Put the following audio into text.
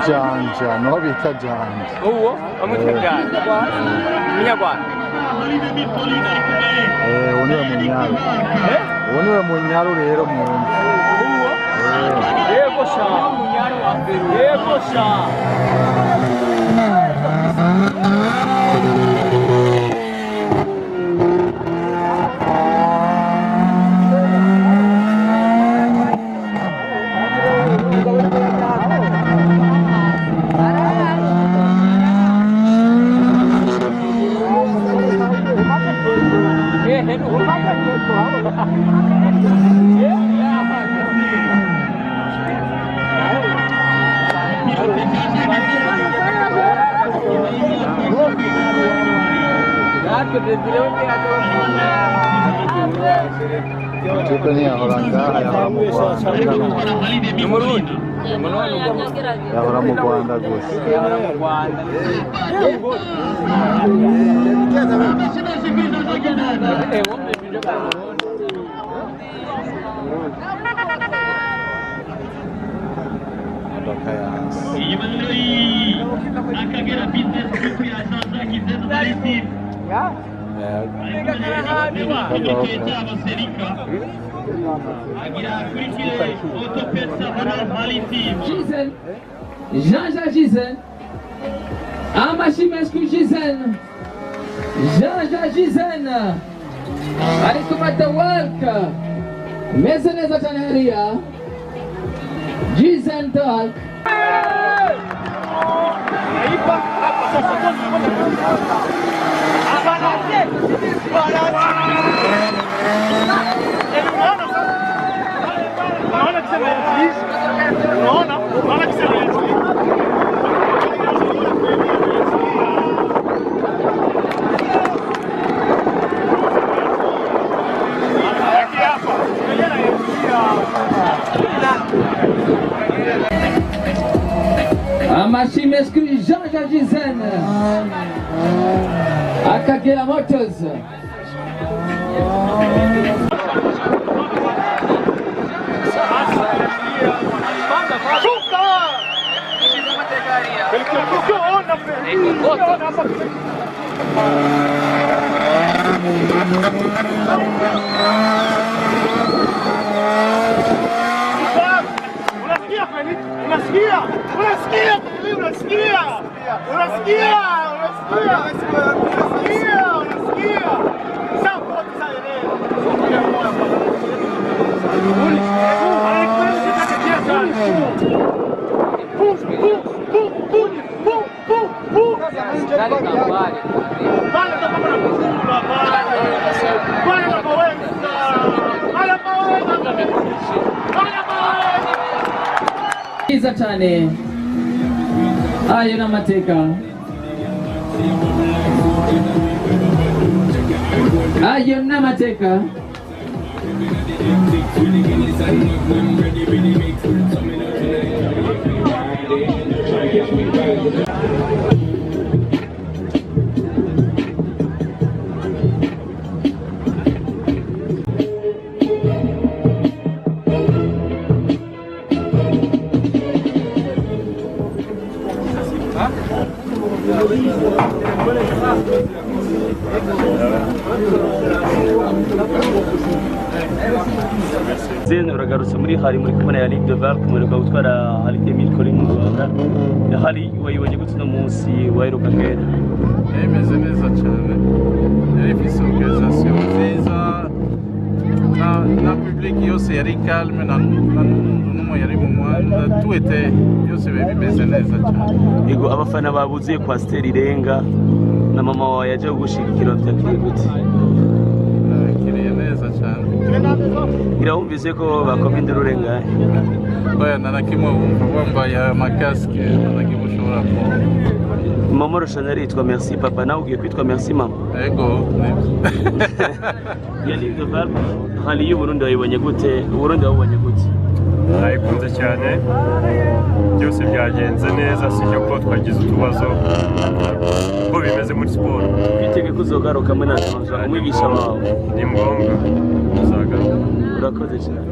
Jean Jean, no bita Jean. Uwo amutagana. Munyarwanda. Uniwe munyaro. Uniwe munyaro rero mwumva. Uwo? Yego sha. Munyaro wa mbere. Yego sha. Tipenya oranga ayahora mu Rwanda. Umurundi. Yahora mu Rwanda gusa. Yahora mu Rwanda. Akagera business group ya Jean Jean Giesen Maritime. Giesen, Jean Jean Giesen, Amashimescu Giesen, Jean Jean Giesen, ariko matawarka, meze neza cyane hariya, Giesen talk. Amashimescu Jean Jean Giesen, Akagera Motors. Iza cyane ayo n'amateka ayo n'amateka زين ورجعوا muri hari muri kumwe ya Ligue de Val muri gutwara hari Emile Kuri mu Rwanda hari wayibonye gutuna munsi waheruka kera Yemeze neza cyane yari ifise organisation nziza na public yose yari calme na n'umuntu yari mu mwanda tout était yose bimeze neza cyane yego abafana babuziye kwa Stella Irenga na mama wawe yaje gushigikira byakiriye gute kiriye neza cyane irahumvise ko bakomenda urengaye oya narakimwe bambaye amakaske nakimushobora ko mama Roshana yitwa merci papa nawe ugiye kwitwa merci mama yego ya Ligue de Val hali y'Uburundi wayibonye gute Uburundi wabonye gute nayikunze cyane byose byagenze neza sicyo ko twagize utubazo ko bimeze muri siporo. twitege ko uzogaruka muri nawe umwigisha wawe Ni ngombwa uzagaruka. urakoze cyane.